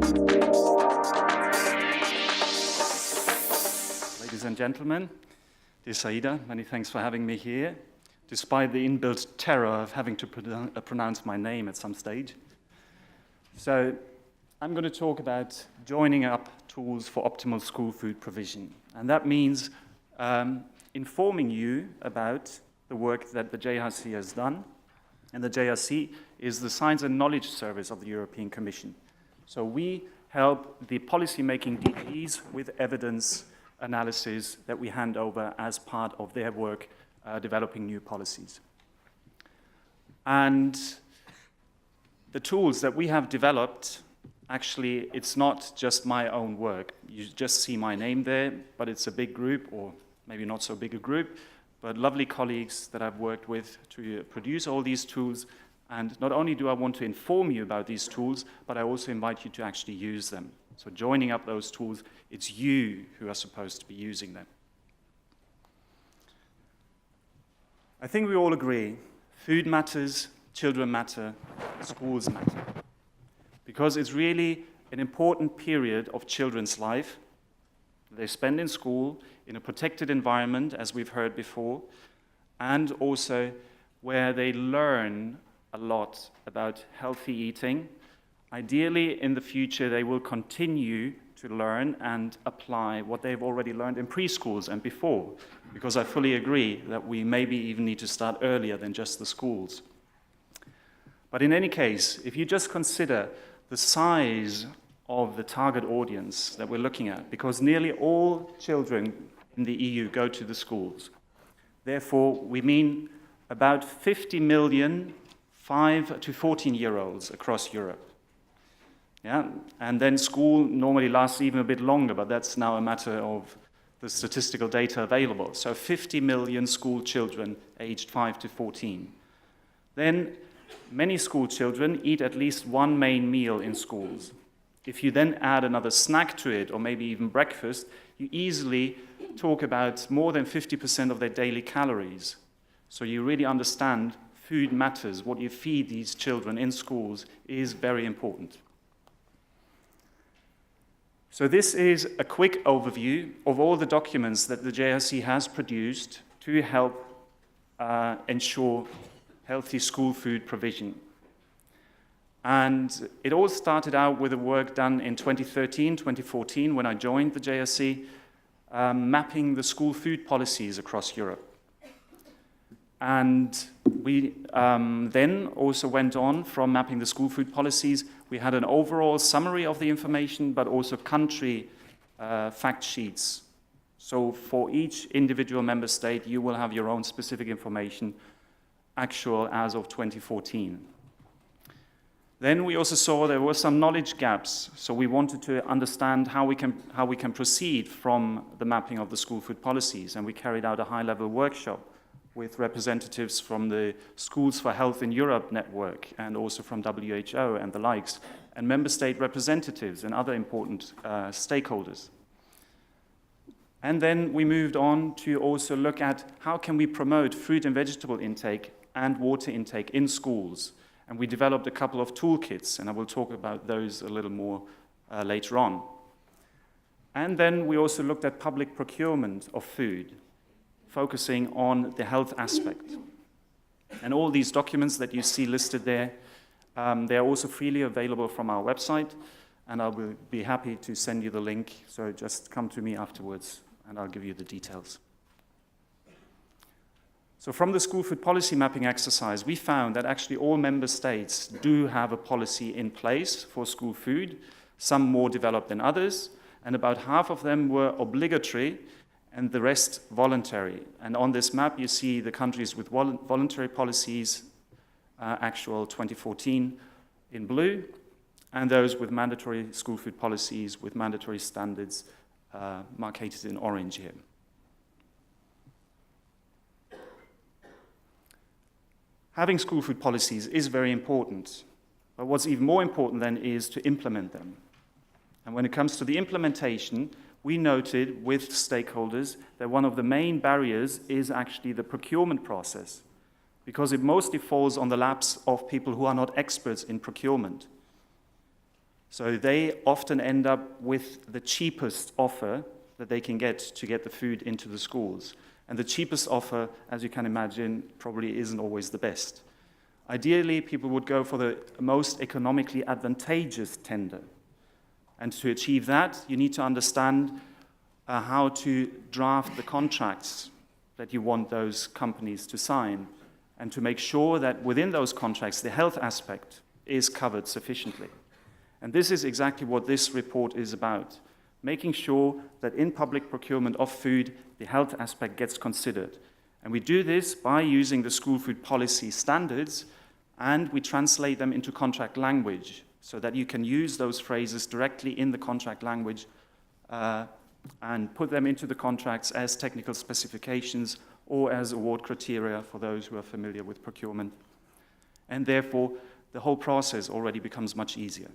Ladies and gentlemen, dear Saida, many thanks for having me here, despite the inbuilt terror of having to pronounce my name at some stage. So, I'm going to talk about joining up tools for optimal school food provision. And that means informing you about the work that the JRC has done. And the JRC is the Science and Knowledge Service of the European Commission. So we help the policy-making DGs with evidence analysis that we hand over as part of their work developing new policies. And the tools that we have developed, actually, it's not just my own work. You just see my name there, but it's a big group, or maybe not so big a group, but lovely colleagues that I've worked with to produce all these tools. And not only do I want to inform you about these tools, but I also invite you to actually use them. So joining up those tools, it's you who are supposed to be using them. I think we all agree, food matters, children matter, schools matter. Because it's really an important period of children's life. They spend in school, in a protected environment, as we've heard before, and also where they learn a lot about healthy eating. Ideally, in the future, they will continue to learn and apply what they've already learned in preschools and before, because I fully agree that we maybe even need to start earlier than just the schools. But in any case, if you just consider the size of the target audience that we're looking at, because nearly all children in the EU go to the schools. Therefore, we mean about 50 million 5 to 14-year-olds across Europe. Yeah? And then school normally lasts even a bit longer, but that's now a matter of the statistical data available. So 50 million school children aged 5 to 14. Then many school children eat at least one main meal in schools. If you then add another snack to it, or maybe even breakfast, you easily talk about more than 50% of their daily calories. So you really understand food matters. What you feed these children in schools is very important. So this is a quick overview of all the documents that the JRC has produced to help ensure healthy school food provision. And it all started out with the work done in 2013, 2014, when I joined the JRC, mapping the school food policies across Europe. And we then also went on from mapping the school food policies. We had an overall summary of the information, but also country fact sheets. So for each individual member state, you will have your own specific information, actual as of 2014. Then we also saw there were some knowledge gaps, so we wanted to understand how we can proceed from the mapping of the school food policies, and we carried out a high-level workshop with representatives from the Schools for Health in Europe network and also from WHO and the likes, and member state representatives and other important stakeholders. And then we moved on to also look at how can we promote fruit and vegetable intake and water intake in schools. And we developed a couple of toolkits, and I will talk about those a little more later on. And then we also looked at public procurement of food, focusing on the health aspect. And all these documents that you see listed there, they are also freely available from our website, and I will be happy to send you the link, so just come to me afterwards, and I'll give you the details. So from the school food policy mapping exercise, we found that actually all member states do have a policy in place for school food, some more developed than others, and about half of them were obligatory and the rest voluntary. And on this map, you see the countries with voluntary policies, actual 2014 in blue, and those with mandatory school food policies with mandatory standards marked in orange here. Having school food policies is very important, but what's even more important then is to implement them. And when it comes to the implementation, we noted with stakeholders that one of the main barriers is actually the procurement process, because it mostly falls on the laps of people who are not experts in procurement. So they often end up with the cheapest offer that they can get to get the food into the schools. And the cheapest offer, as you can imagine, probably isn't always the best. Ideally, people would go for the most economically advantageous tender. And to achieve that, you need to understand how to draft the contracts that you want those companies to sign, and to make sure that within those contracts, the health aspect is covered sufficiently. And this is exactly what this report is about, making sure that in public procurement of food, the health aspect gets considered. And we do this by using the school food policy standards, and we translate them into contract language so that you can use those phrases directly in the contract language and put them into the contracts as technical specifications or as award criteria for those who are familiar with procurement. And therefore, the whole process already becomes much easier.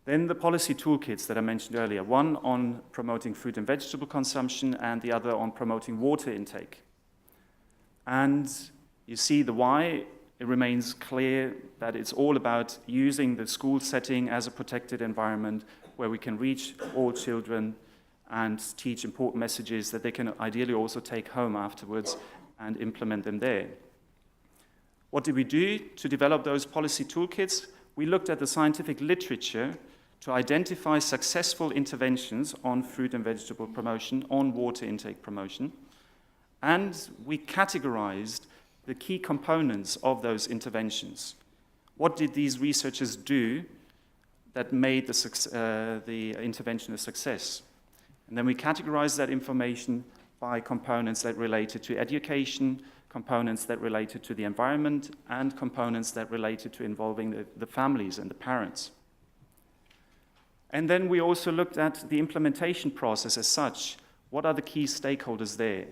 Then the policy toolkits that I mentioned earlier, one on promoting fruit and vegetable consumption and the other on promoting water intake. And you see the why. It remains clear that it's all about using the school setting as a protected environment where we can reach all children and teach important messages that they can ideally also take home afterwards and implement them there. What did we do to develop those policy toolkits? We looked at the scientific literature to identify successful interventions on fruit and vegetable promotion, on water intake promotion, and we categorized the key components of those interventions. What did these researchers do that made the intervention a success? And then we categorized that information by components that related to education, components that related to the environment, and components that related to involving the families and the parents. And then we also looked at the implementation process as such. What are the key stakeholders there?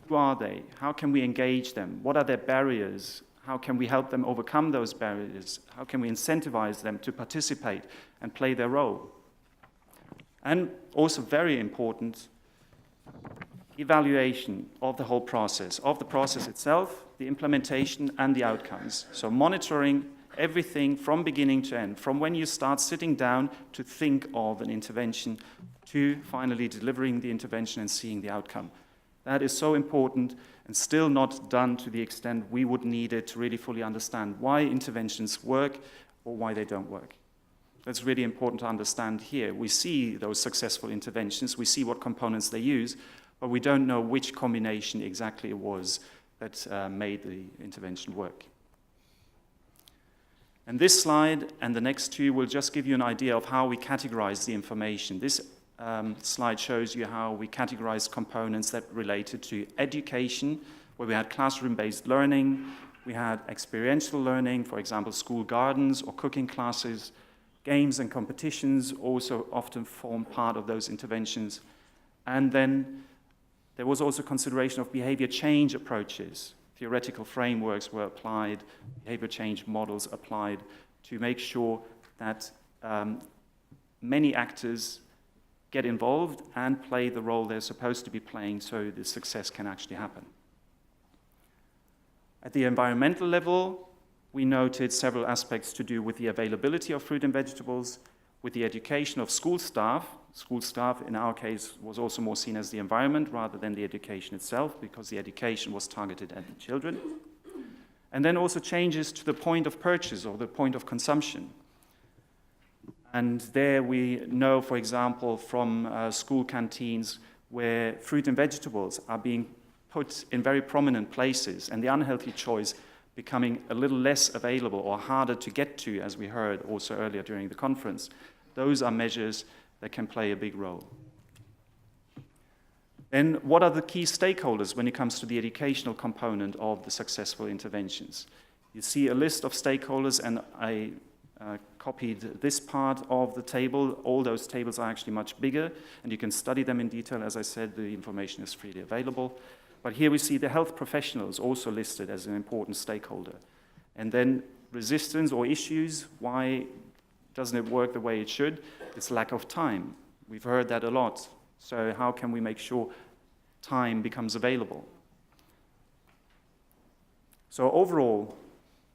Who are they? How can we engage them? What are their barriers? How can we help them overcome those barriers? How can we incentivize them to participate and play their role? And also very important, evaluation of the whole process, of the process itself, the implementation, and the outcomes. So monitoring everything from beginning to end, from when you start sitting down to think of an intervention to finally delivering the intervention and seeing the outcome. That is so important and still not done to the extent we would need it to really fully understand why interventions work or why they don't work. That's really important to understand here. We see those successful interventions, we see what components they use, but we don't know which combination exactly it was that made the intervention work. And this slide and the next two will just give you an idea of how we categorize the information. This slide shows you how we categorized components that related to education, where we had classroom-based learning, we had experiential learning, for example, school gardens or cooking classes, games and competitions also often form part of those interventions. And then there was also consideration of behavior change approaches. Theoretical frameworks were applied, behavior change models applied to make sure that many actors get involved and play the role they're supposed to be playing so the success can actually happen. At the environmental level, we noted several aspects to do with the availability of fruit and vegetables, with the education of school staff. School staff, in our case, was also more seen as the environment rather than the education itself, because the education was targeted at the children. And then also changes to the point of purchase or the point of consumption. And there we know, for example, from school canteens where fruit and vegetables are being put in very prominent places and the unhealthy choice becoming a little less available or harder to get to, as we heard also earlier during the conference. Those are measures that can play a big role. Then what are the key stakeholders when it comes to the educational component of the successful interventions? You see a list of stakeholders, and I copied this part of the table. All those tables are actually much bigger, and you can study them in detail. As I said, the information is freely available. But here we see the health professionals also listed as an important stakeholder. And then resistance or issues, why doesn't it work the way it should? It's lack of time. We've heard that a lot. So how can we make sure time becomes available? So overall,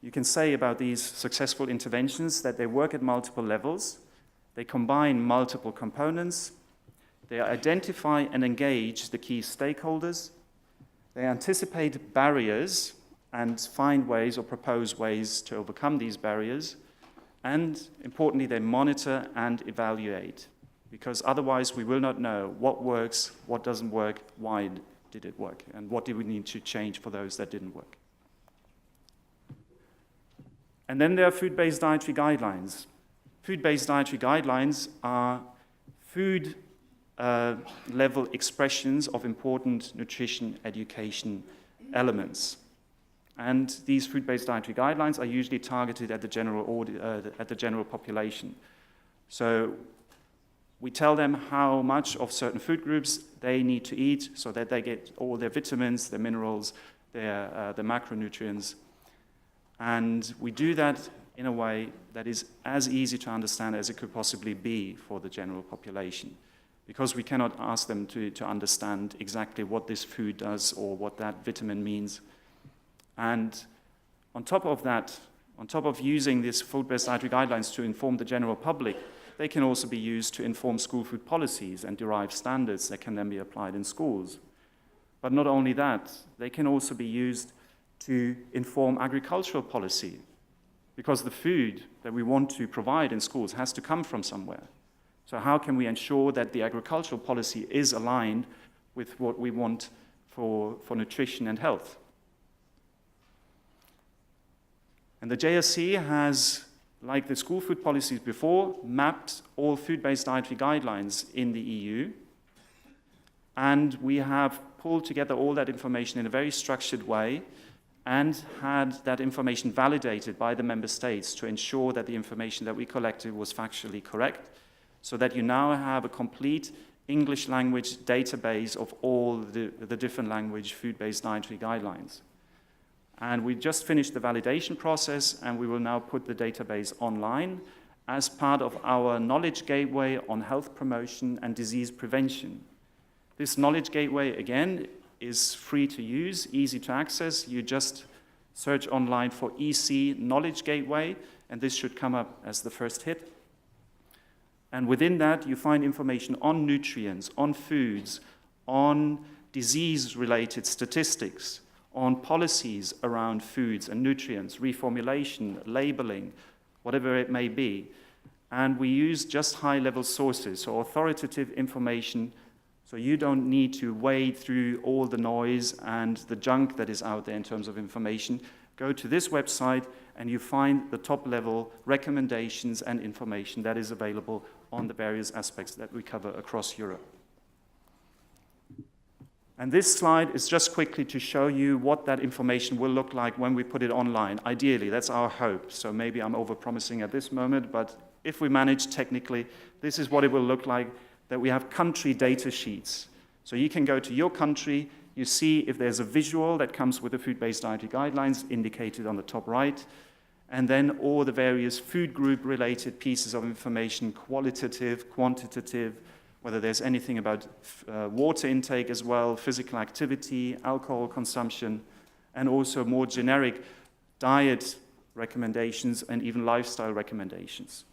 you can say about these successful interventions that they work at multiple levels, they combine multiple components, they identify and engage the key stakeholders, they anticipate barriers and find ways or propose ways to overcome these barriers, and importantly, they monitor and evaluate, because otherwise we will not know what works, what doesn't work, why did it work, and what do we need to change for those that didn't work. And then there are food-based dietary guidelines. Food-based dietary guidelines are food level expressions of important nutrition education elements. And these food-based dietary guidelines are usually targeted at the general population. So we tell them how much of certain food groups they need to eat so that they get all their vitamins, their minerals, their macronutrients. And we do that in a way that is as easy to understand as it could possibly be for the general population, because we cannot ask them to understand exactly what this food does or what that vitamin means. And on top of that, on top of using these food-based dietary guidelines to inform the general public, they can also be used to inform school food policies and derive standards that can then be applied in schools. But not only that, they can also be used to inform agricultural policy, because the food that we want to provide in schools has to come from somewhere. So how can we ensure that the agricultural policy is aligned with what we want for nutrition and health? And the JSC has, like the school food policies before, mapped all food-based dietary guidelines in the EU. And we have pulled together all that information in a very structured way and had that information validated by the member states to ensure that the information that we collected was factually correct, so that you now have a complete English language database of all the different language food-based dietary guidelines. And we just finished the validation process, and we will now put the database online as part of our knowledge gateway on health promotion and disease prevention. This knowledge gateway, again, is free to use, easy to access. You just search online for EC Knowledge Gateway, and this should come up as the first hit. And within that, you find information on nutrients, on foods, on disease-related statistics, on policies around foods and nutrients, reformulation, labeling, whatever it may be. And we use just high-level sources, so authoritative information, so you don't need to wade through all the noise and the junk that is out there in terms of information. Go to this website and you find the top-level recommendations and information that is available on the various aspects that we cover across Europe. And this slide is just quickly to show you what that information will look like when we put it online. Ideally, that's our hope. So maybe I'm over-promising at this moment, but if we manage technically, this is what it will look like, that we have country data sheets. So you can go to your country, you see if there's a visual that comes with the food-based dietary guidelines indicated on the top right, and then all the various food group-related pieces of information, qualitative, quantitative, whether there's anything about water intake as well, physical activity, alcohol consumption, and also more generic diet recommendations and even lifestyle recommendations.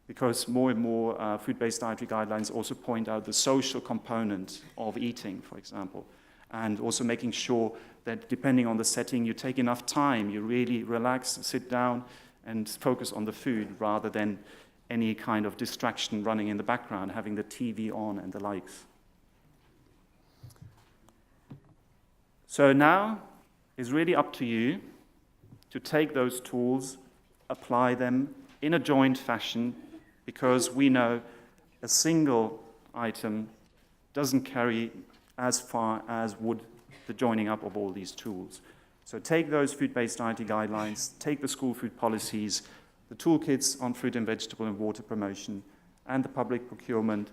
Because more and more food-based dietary guidelines also point out the social component of eating, for example, and also making sure that depending on the setting, you take enough time, you really relax, sit down, and focus on the food rather than any kind of distraction running in the background, having the TV on and the likes. So now it's really up to you to take those tools, apply them in a joint fashion, because we know a single item doesn't carry as far as would the joining up of all these tools. So take those food-based dietary guidelines, take the school food policies, the toolkits on fruit and vegetable and water promotion, and the public procurement,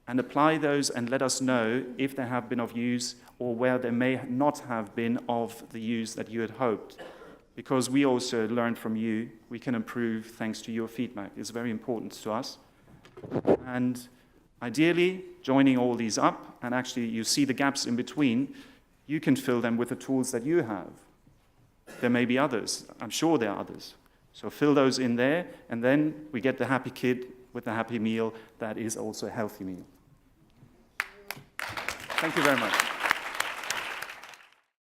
and apply those and let us know if they have been of use or where they may not have been of the use that you had hoped. Because we also learn from you, we can improve thanks to your feedback. It's very important to us. And ideally, joining all these up, and actually you see the gaps in between, you can fill them with the tools that you have. There may be others. I'm sure there are others. So fill those in there, and then we get the happy kid with the happy meal that is also a healthy meal. Thank you very much.